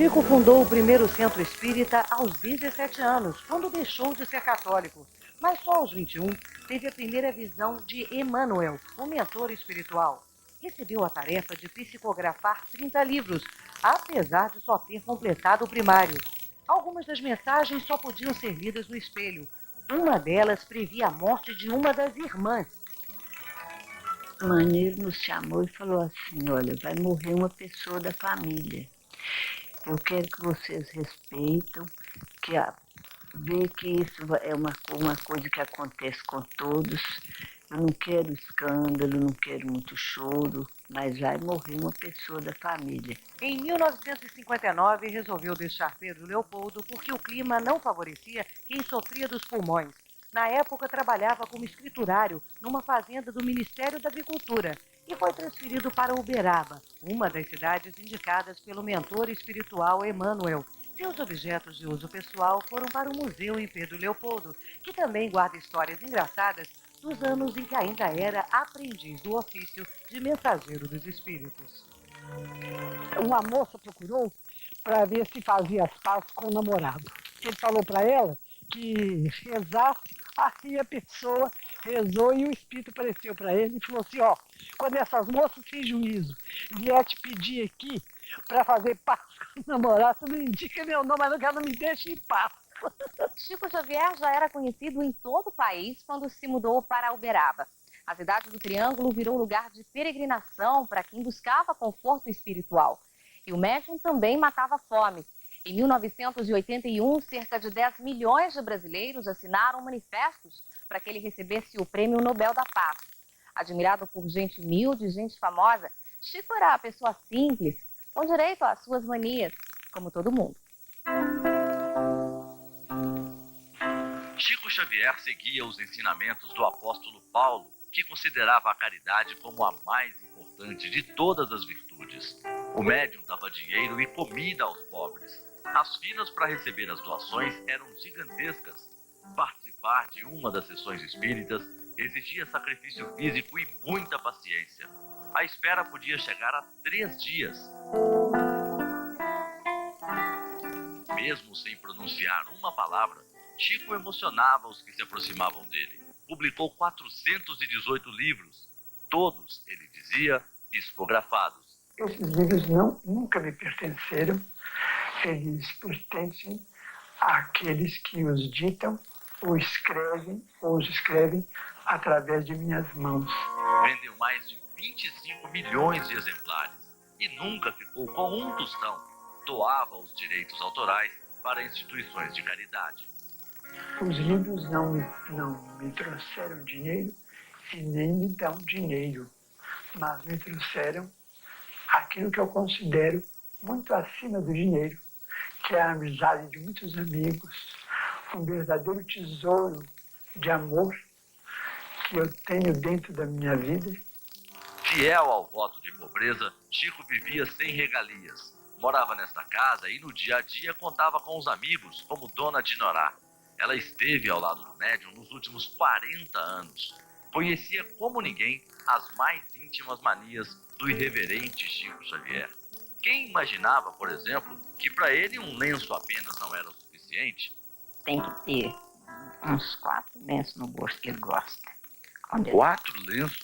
Chico fundou o primeiro centro espírita aos 17 anos, quando deixou de ser católico. Mas só aos 21 teve a primeira visão de Emmanuel, o mentor espiritual. Recebeu a tarefa de psicografar 30 livros, apesar de só ter completado o primário. Algumas das mensagens só podiam ser lidas no espelho. Uma delas previa a morte de uma das irmãs. Maneiro nos chamou e falou assim: olha, vai morrer uma pessoa da família. Eu quero que vocês respeitam, que vê que isso é uma coisa que acontece com todos. Eu não quero escândalo, não quero muito choro, mas vai morrer uma pessoa da família. Em 1959, resolveu deixar Pedro Leopoldo porque o clima não favorecia quem sofria dos pulmões. Na época, trabalhava como escriturário numa fazenda do Ministério da Agricultura e foi transferido para Uberaba, uma das cidades indicadas pelo mentor espiritual Emmanuel. Seus objetos de uso pessoal foram para o museu em Pedro Leopoldo, que também guarda histórias engraçadas dos anos em que ainda era aprendiz do ofício de mensageiro dos espíritos. Uma moça procurou para ver se fazia as pazes com o namorado. Ele falou para ela que rezasse, assim a pessoa rezou e o espírito apareceu para ele e falou assim: ó, quando essas moças sem juízo vier te pedir aqui para fazer paz com o namorado, você não indica meu nome, mas ela não me deixa em paz. Chico Xavier já era conhecido em todo o país quando se mudou para Uberaba. A cidade do Triângulo virou lugar de peregrinação para quem buscava conforto espiritual. E o médium também matava fome. Em 1981, cerca de 10 milhões de brasileiros assinaram manifestos para que ele recebesse o Prêmio Nobel da Paz. Admirado por gente humilde e gente famosa, Chico era a pessoa simples, com direito às suas manias, como todo mundo. Chico Xavier seguia os ensinamentos do apóstolo Paulo, que considerava a caridade como a mais importante de todas as virtudes. O médium dava dinheiro e comida aos pobres. As filas para receber as doações eram gigantescas. Participar de uma das sessões espíritas exigia sacrifício físico e muita paciência. A espera podia chegar a 3 dias. Mesmo sem pronunciar uma palavra, Chico emocionava os que se aproximavam dele. Publicou 418 livros, todos, ele dizia, psicografados. Esses livros nunca me pertenceram, eles pertencem àqueles que os ditam ou os escrevem através de minhas mãos. Vendeu mais de 25 milhões de exemplares e nunca ficou com um tostão. Doava os direitos autorais para instituições de caridade. Os livros não me trouxeram dinheiro e nem me dão dinheiro, mas me trouxeram aquilo que eu considero muito acima do dinheiro, que é a amizade de muitos amigos, um verdadeiro tesouro de amor que eu tenho dentro da minha vida. Fiel ao voto de pobreza, Chico vivia sem regalias. Morava nesta casa e no dia a dia contava com os amigos, como Dona Dinorá. Ela esteve ao lado do médium nos últimos 40 anos. Conhecia como ninguém as mais íntimas manias do irreverente Chico Xavier. Quem imaginava, por exemplo, que para ele um lenço apenas não era o suficiente? Tem que ter uns 4 lenços no bolso que ele gosta. 4 lenços?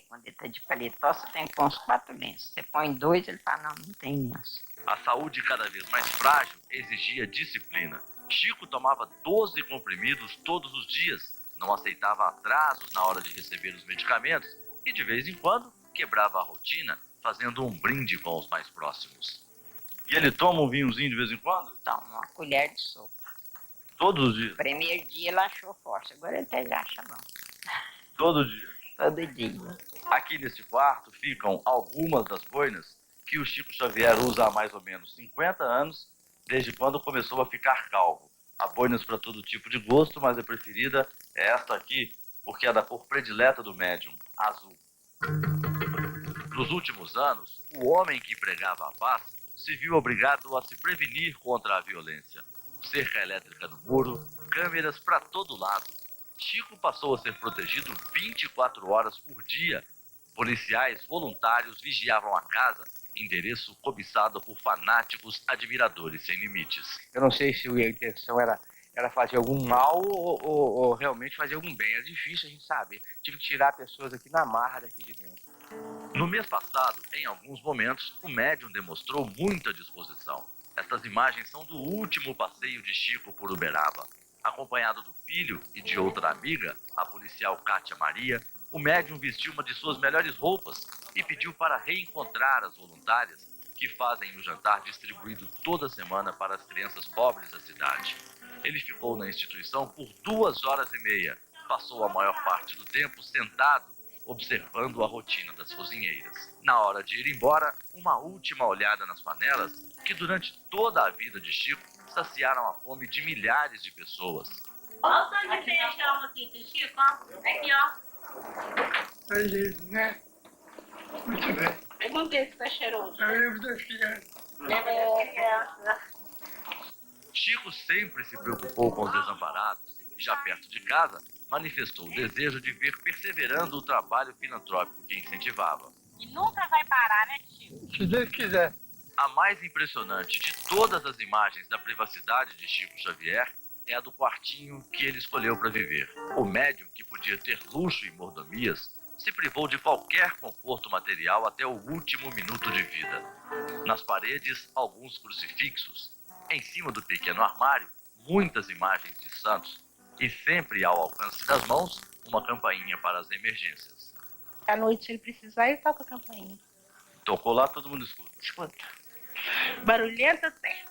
Quando ele está de paletó, você tem que pôr uns 4 lenços. Você põe 2, ele fala: não tem lenço. A saúde cada vez mais frágil exigia disciplina. Chico tomava 12 comprimidos todos os dias, não aceitava atrasos na hora de receber os medicamentos e, de vez em quando, quebrava a rotina fazendo um brinde com os mais próximos. E ele toma um vinhozinho de vez em quando? Toma uma colher de sopa. Todos os dias? Primeiro dia ele achou forte, agora ele até já acha bom. Todo dia? Todo dia. Aqui neste quarto ficam algumas das boinas que o Chico Xavier usa há mais ou menos 50 anos, desde quando começou a ficar calvo. Há boinas para todo tipo de gosto, mas a preferida é esta aqui, porque é da cor predileta do médium, azul. Nos últimos anos, o homem que pregava a paz se viu obrigado a se prevenir contra a violência. Cerca elétrica no muro, câmeras para todo lado. Chico passou a ser protegido 24 horas por dia. Policiais voluntários vigiavam a casa endereço cobiçado por fanáticos admiradores sem limites. Eu não sei se a intenção era fazer algum mal ou realmente fazer algum bem. É difícil a gente saber. Tive que tirar pessoas aqui na marra daqui de dentro. No mês passado, em alguns momentos, o médium demonstrou muita disposição. Estas imagens são do último passeio de Chico por Uberaba. Acompanhado do filho e de outra amiga, a policial Kátia Maria, o médium vestiu uma de suas melhores roupas e pediu para reencontrar as voluntárias que fazem o jantar distribuído toda semana para as crianças pobres da cidade. Ele ficou na instituição por 2 horas e meia. Passou a maior parte do tempo sentado, observando a rotina das cozinheiras. Na hora de ir embora, uma última olhada nas panelas, que durante toda a vida de Chico, saciaram a fome de milhares de pessoas. Olha o tanto de feijão aqui do Chico, ó. Aqui, ó. Aí, né? Muito bem. Vamos ver se tá cheiroso. Eu lembro das crianças. Chico sempre se preocupou com os desamparados e, já perto de casa, manifestou o desejo de ver perseverando o trabalho filantrópico que incentivava. E nunca vai parar, né, Chico? Se Deus quiser. A mais impressionante de todas as imagens da privacidade de Chico Xavier é a do quartinho que ele escolheu para viver. O médium, que podia ter luxo e mordomias, se privou de qualquer conforto material até o último minuto de vida. Nas paredes, alguns crucifixos. Em cima do pequeno armário, muitas imagens de santos. E sempre ao alcance das mãos, uma campainha para as emergências. À noite, se ele precisar, ele toca a campainha. Tocou lá, todo mundo escuta. Escuta. Barulhenta até.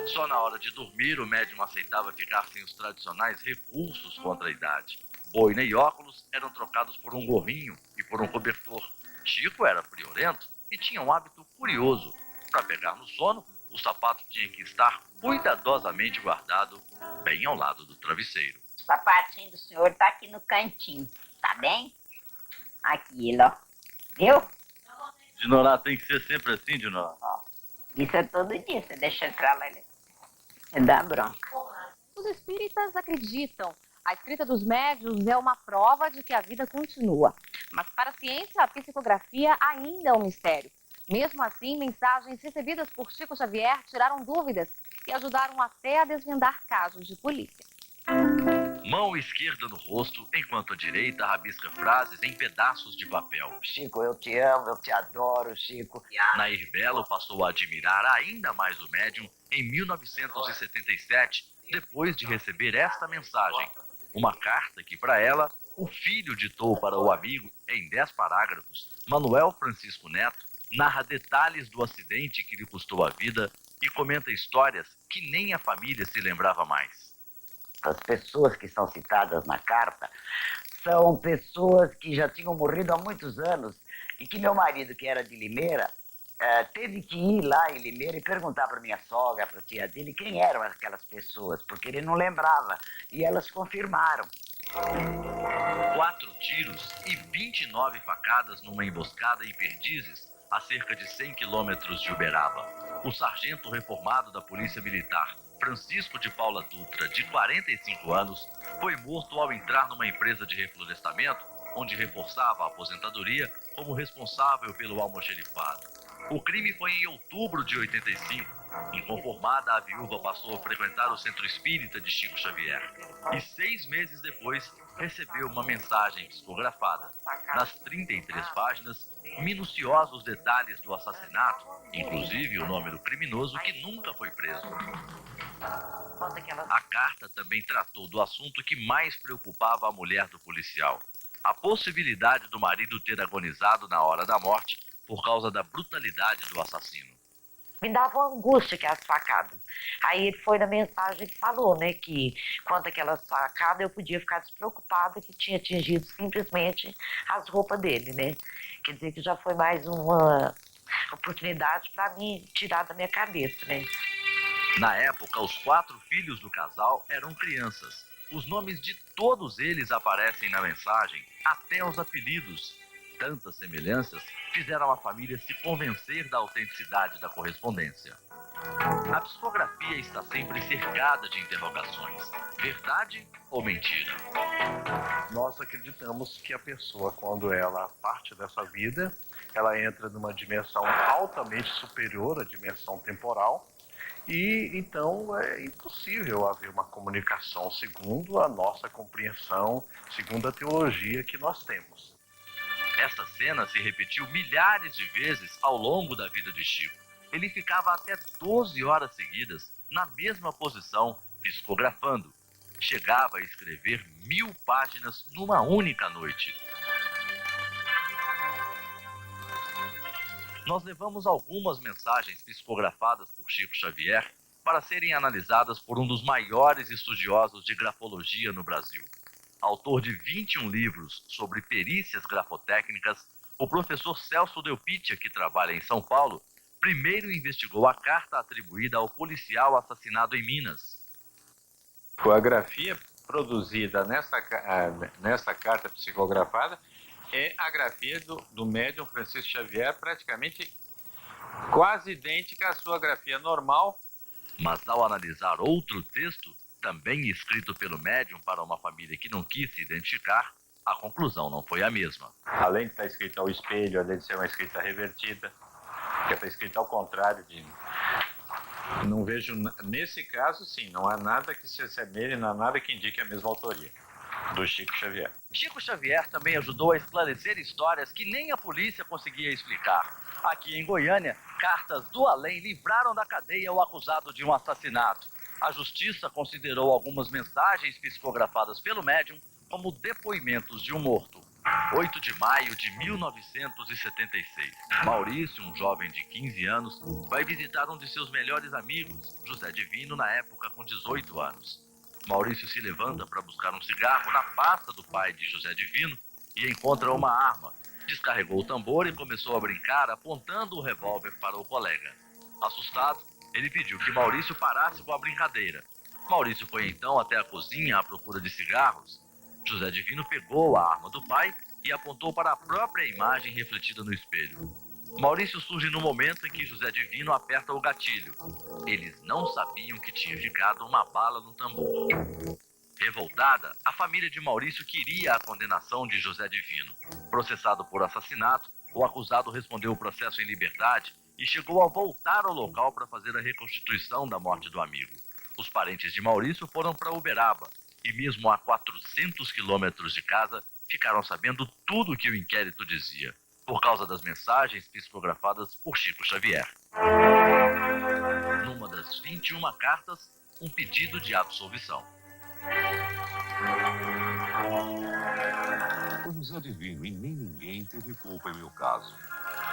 Só na hora de dormir, o médium aceitava ficar sem os tradicionais recursos contra a idade. Boina e óculos eram trocados por um gorrinho e por um cobertor. Chico era friorento e tinha um hábito curioso. Para pegar no sono, o sapato tinha que estar cuidadosamente guardado bem ao lado do travesseiro. O sapatinho do senhor tá aqui no cantinho, tá bem? Aquilo, ó. Viu? Dinorá, tem que ser sempre assim, Dinorá. Isso é todo dia, você deixa entrar lá, ele dá bronca. Os espíritas acreditam. A escrita dos médiuns é uma prova de que a vida continua. Mas para a ciência, a psicografia ainda é um mistério. Mesmo assim, mensagens recebidas por Chico Xavier tiraram dúvidas e ajudaram até a desvendar casos de polícia. Mão esquerda no rosto, enquanto a direita rabisca frases em pedaços de papel. Chico, eu te amo, eu te adoro, Chico. Nair Belo passou a admirar ainda mais o médium em 1977, depois de receber esta mensagem. Uma carta que, para ela, o filho ditou para o amigo em 10 parágrafos. Manuel Francisco Neto narra detalhes do acidente que lhe custou a vida e comenta histórias que nem a família se lembrava mais. As pessoas que são citadas na carta são pessoas que já tinham morrido há muitos anos e que meu marido, que era de Limeira, teve que ir lá em Limeira e perguntar para minha sogra, para a tia dele, quem eram aquelas pessoas, porque ele não lembrava. E elas confirmaram. 4 tiros e 29 facadas numa emboscada em Perdizes, a cerca de 100 quilômetros de Uberaba. O sargento reformado da Polícia Militar, Francisco de Paula Dutra, de 45 anos, foi morto ao entrar numa empresa de reflorestamento, onde reforçava a aposentadoria como responsável pelo almoxerifado. O crime foi em outubro de 85. Inconformada, a viúva passou a frequentar o Centro Espírita de Chico Xavier. E 6 meses depois, recebeu uma mensagem psicografada. Nas 33 páginas, minuciosos detalhes do assassinato, inclusive o nome do criminoso que nunca foi preso. A carta também tratou do assunto que mais preocupava a mulher do policial: a possibilidade do marido ter agonizado na hora da morte por causa da brutalidade do assassino. Me dava uma angústia que as facadas. Aí ele foi na mensagem que falou, né, que quanto àquela facada eu podia ficar despreocupada que tinha atingido simplesmente as roupas dele, né. Quer dizer que já foi mais uma oportunidade para mim tirar da minha cabeça, né. Na época, os 4 filhos do casal eram crianças. Os nomes de todos eles aparecem na mensagem, até os apelidos. tantas semelhanças fizeram a família se convencer da autenticidade da correspondência. A psicografia está sempre cercada de interrogações: verdade ou mentira? Nós acreditamos que a pessoa, quando ela parte dessa vida, ela entra numa dimensão altamente superior à dimensão temporal, e então é impossível haver uma comunicação segundo a nossa compreensão, segundo a teologia que nós temos. Esta cena se repetiu milhares de vezes ao longo da vida de Chico. Ele ficava até 12 horas seguidas na mesma posição, psicografando. Chegava a escrever 1000 páginas numa única noite. Nós levamos algumas mensagens psicografadas por Chico Xavier para serem analisadas por um dos maiores estudiosos de grafologia no Brasil. Autor de 21 livros sobre perícias grafotécnicas, o professor Celso Delpitia, que trabalha em São Paulo, primeiro investigou a carta atribuída ao policial assassinado em Minas. A grafia produzida nessa carta psicografada é a grafia do médium Francisco Xavier, praticamente quase idêntica à sua grafia normal. Mas ao analisar outro texto, também escrito pelo médium para uma família que não quis se identificar, a conclusão não foi a mesma. Além de estar escrita ao espelho, além de ser uma escrita revertida, que está escrita ao contrário de... Não vejo, nesse caso, sim, não há nada que se assemelhe, não há nada que indique a mesma autoria do Chico Xavier. Chico Xavier também ajudou a esclarecer histórias que nem a polícia conseguia explicar. Aqui em Goiânia, cartas do além livraram da cadeia o acusado de um assassinato. A justiça considerou algumas mensagens psicografadas pelo médium como depoimentos de um morto. 8 de maio de 1976. Maurício, um jovem de 15 anos, vai visitar um de seus melhores amigos, José Divino, na época com 18 anos. Maurício se levanta para buscar um cigarro na pasta do pai de José Divino e encontra uma arma. Descarregou o tambor e começou a brincar, apontando o revólver para o colega. Assustado, ele pediu que Maurício parasse com a brincadeira. Maurício foi então até a cozinha à procura de cigarros. José Divino pegou a arma do pai e apontou para a própria imagem refletida no espelho. Maurício surge no momento em que José Divino aperta o gatilho. Eles não sabiam que tinha ficado uma bala no tambor. Revoltada, a família de Maurício queria a condenação de José Divino. Processado por assassinato, o acusado respondeu o processo em liberdade e chegou a voltar ao local para fazer a reconstituição da morte do amigo. Os parentes de Maurício foram para Uberaba e mesmo a 400 quilômetros de casa ficaram sabendo tudo o que o inquérito dizia, por causa das mensagens psicografadas por Chico Xavier. Numa das 21 cartas, um pedido de absolvição. O José Divino e nem ninguém teve culpa em meu caso.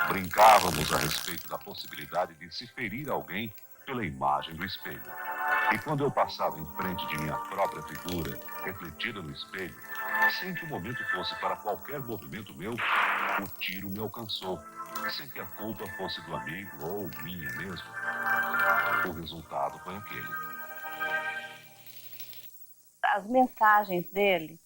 Brincávamos a respeito da possibilidade de se ferir alguém pela imagem do espelho. E quando eu passava em frente de minha própria figura, refletida no espelho, sem que o momento fosse para qualquer movimento meu, o tiro me alcançou, sem que a culpa fosse do amigo ou minha mesmo. O resultado foi aquele. As mensagens dele,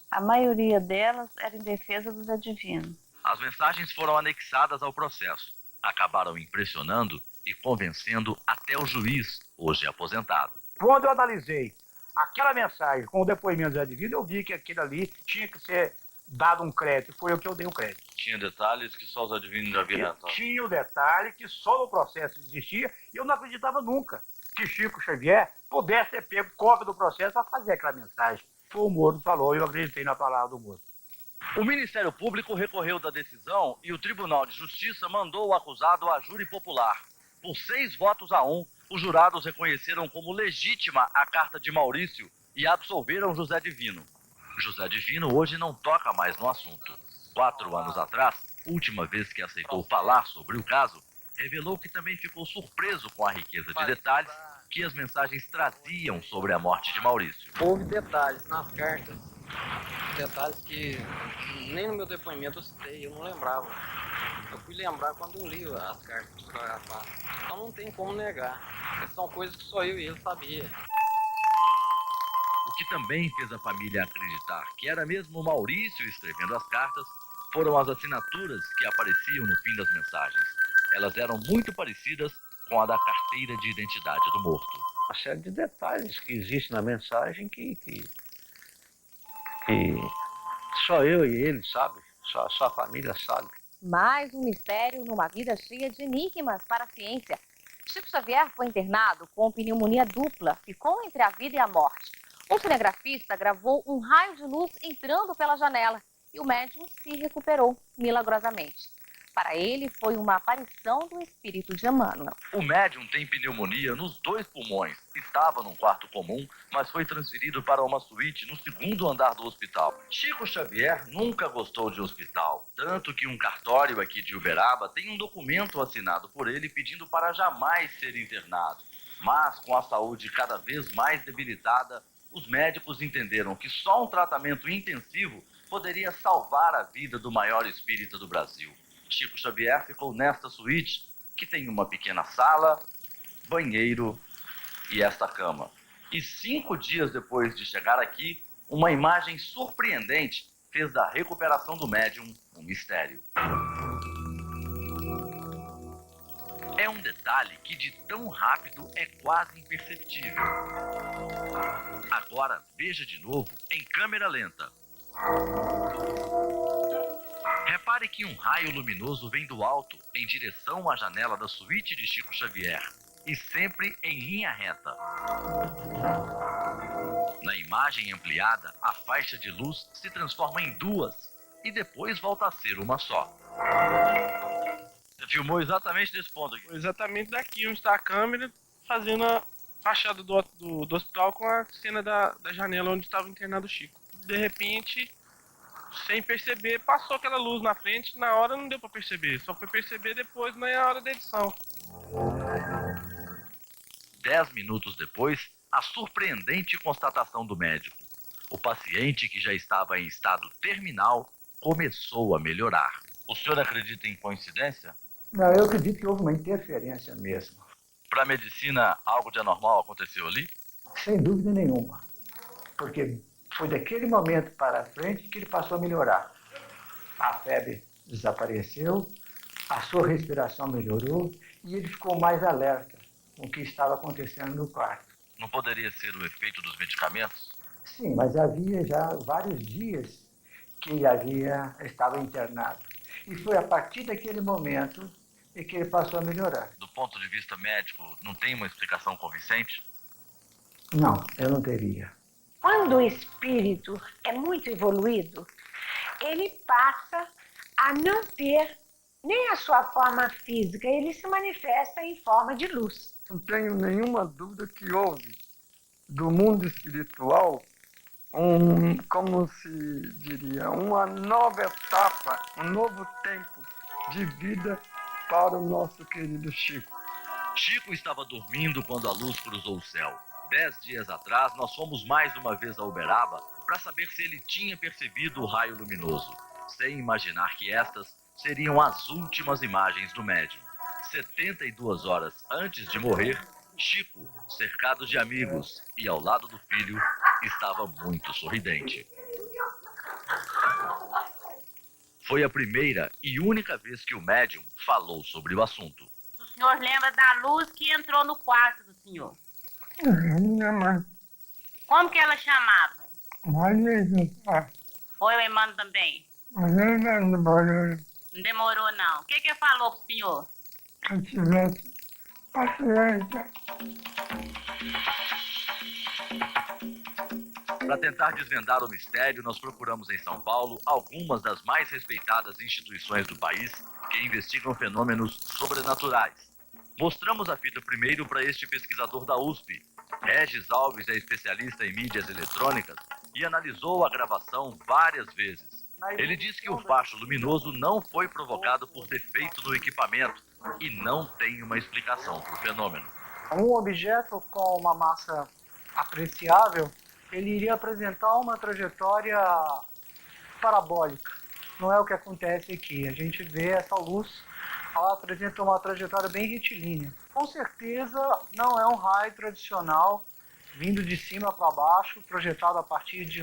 a maioria delas era em defesa do Zé Divino. As mensagens foram anexadas ao processo. Acabaram impressionando e convencendo até o juiz, hoje aposentado. Quando eu analisei aquela mensagem com o depoimento do Zé Divino, eu vi que aquilo ali tinha que ser dado um crédito. Foi o que eu dei o crédito. Tinha detalhes que só o Zé Divino já havia relatado. Tinha o detalhe que só no processo existia e eu não acreditava nunca que Chico Xavier pudesse ter pego cópia do processo para fazer aquela mensagem. Foi o Moro que falou e eu acreditei na palavra do Moro. O Ministério Público recorreu da decisão e o Tribunal de Justiça mandou o acusado a júri popular. Por 6 votos a 1, os jurados reconheceram como legítima a carta de Maurício e absolveram José Divino. José Divino hoje não toca mais no assunto. 4 anos atrás, última vez que aceitou falar sobre o caso, revelou que também ficou surpreso com a riqueza de detalhes que as mensagens traziam sobre a morte de Maurício. Houve detalhes nas cartas, detalhes que nem no meu depoimento eu citei, eu não lembrava. Eu fui lembrar quando eu li as cartas psicografadas. Então não tem como negar. São coisas que só eu e ele sabia. O que também fez a família acreditar que era mesmo Maurício escrevendo as cartas foram as assinaturas que apareciam no fim das mensagens. Elas eram muito parecidas com a da carteira de identidade do morto. Uma série de detalhes que existem na mensagem que só eu e ele sabe, só a família sabe. Mais um mistério numa vida cheia de enigmas para a ciência. Chico Xavier foi internado com pneumonia dupla, ficou entre a vida e a morte. O cinegrafista gravou um raio de luz entrando pela janela e o médium se recuperou milagrosamente. Para ele, foi uma aparição do espírito de Emmanuel. O médium tem pneumonia nos 2 pulmões. Estava num quarto comum, mas foi transferido para uma suíte no 2º andar do hospital. Chico Xavier nunca gostou de hospital, tanto que um cartório aqui de Uberaba tem um documento assinado por ele pedindo para jamais ser internado. Mas, com a saúde cada vez mais debilitada, os médicos entenderam que só um tratamento intensivo poderia salvar a vida do maior espírita do Brasil. Chico Xavier ficou nesta suíte, que tem uma pequena sala, banheiro e esta cama. E 5 dias depois de chegar aqui, uma imagem surpreendente fez da recuperação do médium um mistério. É um detalhe que de tão rápido é quase imperceptível. Agora veja de novo em câmera lenta. Repare que um raio luminoso vem do alto em direção à janela da suíte de Chico Xavier e sempre em linha reta. Na imagem ampliada, a faixa de luz se transforma em 2 e depois volta a ser uma só. Você filmou exatamente desse ponto aqui? Exatamente daqui onde está a câmera, fazendo a fachada do hospital com a cena da janela onde estava internado o Chico. De repente, sem perceber, passou aquela luz na frente, na hora não deu para perceber, só foi perceber depois na hora da edição. 10 minutos depois, a surpreendente constatação do médico. O paciente, que já estava em estado terminal, começou a melhorar. O senhor acredita em coincidência? Não, eu acredito que houve uma interferência mesmo. Para a medicina, algo de anormal aconteceu ali? Sem dúvida nenhuma. Porque foi daquele momento para frente que ele passou a melhorar. A febre desapareceu, a sua respiração melhorou e ele ficou mais alerta com o que estava acontecendo no quarto. Não poderia ser o efeito dos medicamentos? Sim, mas havia já vários dias que ele estava internado. E foi a partir daquele momento que ele passou a melhorar. Do ponto de vista médico, não tem uma explicação convincente? Não, eu não teria. Quando o espírito é muito evoluído, ele passa a não ter nem a sua forma física, ele se manifesta em forma de luz. Não tenho nenhuma dúvida que houve do mundo espiritual como se diria, uma nova etapa, um novo tempo de vida para o nosso querido Chico. Chico estava dormindo quando a luz cruzou o céu. 10 dias atrás, nós fomos mais uma vez a Uberaba para saber se ele tinha percebido o raio luminoso, sem imaginar que estas seriam as últimas imagens do médium. 72 horas antes de morrer, Chico, cercado de amigos e ao lado do filho, estava muito sorridente. Foi a primeira e única vez que o médium falou sobre o assunto. O senhor lembra da luz que entrou no quarto do senhor? Minha mãe. Como que ela chamava? Maria. Foi o Emmanuel também? Não demorou. Não demorou, não. O que ele falou pro senhor? Se tivesse paciência. Para tentar desvendar o mistério, nós procuramos em São Paulo algumas das mais respeitadas instituições do país que investigam fenômenos sobrenaturais. Mostramos a fita primeiro para este pesquisador da USP. Regis Alves é especialista em mídias eletrônicas e analisou a gravação várias vezes. Ele diz que o facho luminoso não foi provocado por defeito no equipamento e não tem uma explicação para o fenômeno. Um objeto com uma massa apreciável, ele iria apresentar uma trajetória parabólica. Não é o que acontece aqui. A gente vê essa luz, ela apresenta uma trajetória bem retilínea. Com certeza não é um raio tradicional vindo de cima para baixo, projetado a partir de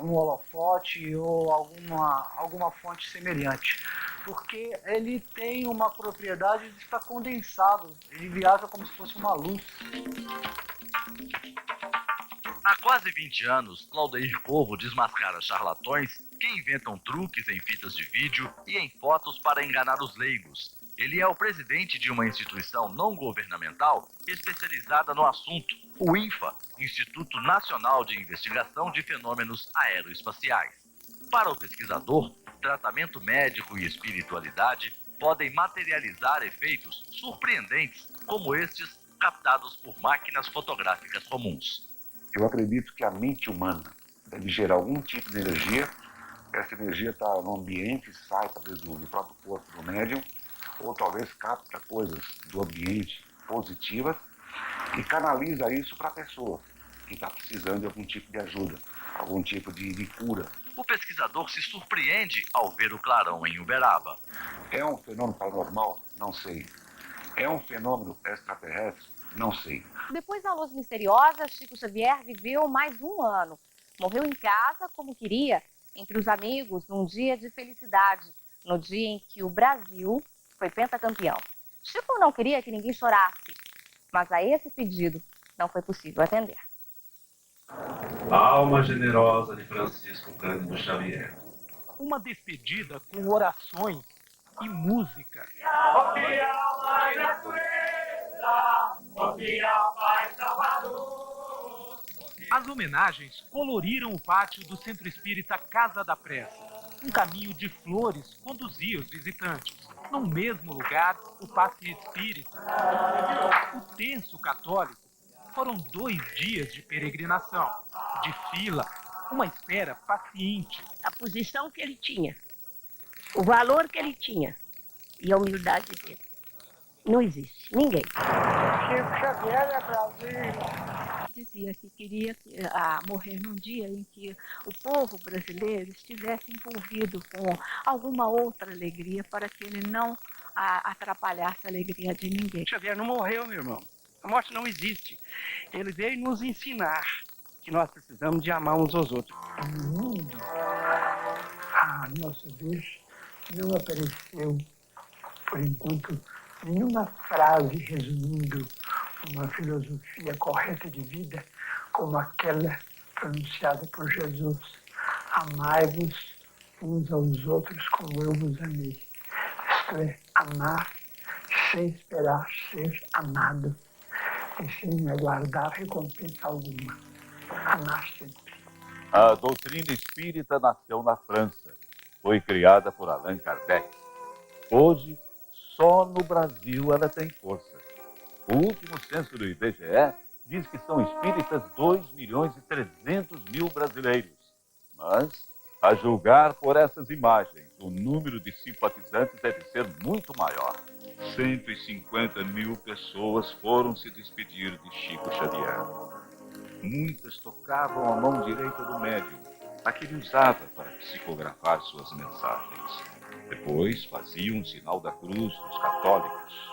um holofote ou alguma fonte semelhante, porque ele tem uma propriedade de estar condensado, ele viaja como se fosse uma luz. Há quase 20 anos, Claudeir Corvo desmascara charlatões que inventam truques em fitas de vídeo e em fotos para enganar os leigos. Ele é o presidente de uma instituição não governamental especializada no assunto, o INFA, Instituto Nacional de Investigação de Fenômenos Aeroespaciais. Para o pesquisador, tratamento médico e espiritualidade podem materializar efeitos surpreendentes, como estes captados por máquinas fotográficas comuns. Eu acredito que a mente humana deve gerar algum tipo de energia. Essa energia está no ambiente, sai talvez do próprio corpo do médium, ou talvez capta coisas do ambiente positivas e canaliza isso para a pessoa que está precisando de algum tipo de ajuda, algum tipo de cura. O pesquisador se surpreende ao ver o clarão em Uberaba. É um fenômeno paranormal? Não sei. É um fenômeno extraterrestre? Não sei. Depois da luz misteriosa, Chico Xavier viveu mais um ano. Morreu em casa como queria, entre os amigos, num dia de felicidade, no dia em que o Brasil foi pentacampeão. Chico não queria que ninguém chorasse, mas a esse pedido não foi possível atender. Alma generosa de Francisco Cândido Xavier. Uma despedida com orações e música. As homenagens coloriram o pátio do Centro Espírita Casa da Prece. Um caminho de flores conduzia os visitantes. No mesmo lugar, o passe espírita. O terço católico. Foram 2 dias de peregrinação, de fila, uma espera paciente. A posição que ele tinha, o valor que ele tinha e a humildade dele. Não existe, ninguém. Chico Xavier é Brasil. Dizia que queria morrer num dia em que o povo brasileiro estivesse envolvido com alguma outra alegria para que ele não atrapalhasse a alegria de ninguém. Xavier não morreu, meu irmão. A morte não existe. Ele veio nos ensinar que nós precisamos de amar uns aos outros. No mundo, a nossa vez, não apareceu, por enquanto, nenhuma frase resumindo uma filosofia correta de vida como aquela pronunciada por Jesus. Amai-vos uns aos outros como eu vos amei. Isto é, amar sem esperar ser amado e sem aguardar recompensa alguma. Amar sempre. A doutrina espírita nasceu na França. Foi criada por Allan Kardec. Hoje, só no Brasil ela tem força. O último censo do IBGE diz que são espíritas 2.300.000 brasileiros. Mas, a julgar por essas imagens, o número de simpatizantes deve ser muito maior. 150.000 pessoas foram se despedir de Chico Xavier. Muitas tocavam a mão direita do médium, a que ele usava para psicografar suas mensagens. Depois faziam um sinal da cruz dos católicos.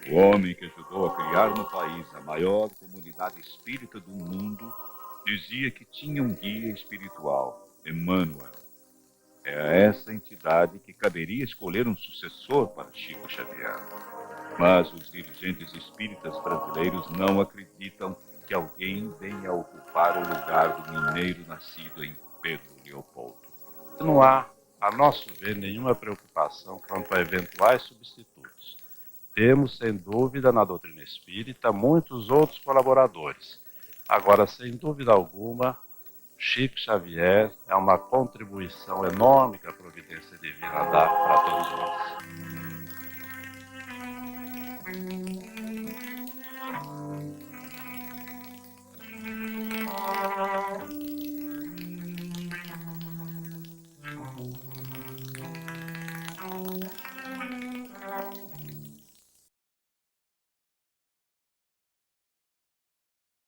O homem que ajudou a criar no país a maior comunidade espírita do mundo dizia que tinha um guia espiritual, Emmanuel. É a essa entidade que caberia escolher um sucessor para Chico Xavier. Mas os dirigentes espíritas brasileiros não acreditam que alguém venha ocupar o lugar do mineiro nascido em Pedro Leopoldo. Não há, a nosso ver, nenhuma preocupação quanto a eventuais substitutos. Temos, sem dúvida, na doutrina espírita, muitos outros colaboradores. Agora, sem dúvida alguma, Chico Xavier é uma contribuição enorme que a providência divina dá para todos nós.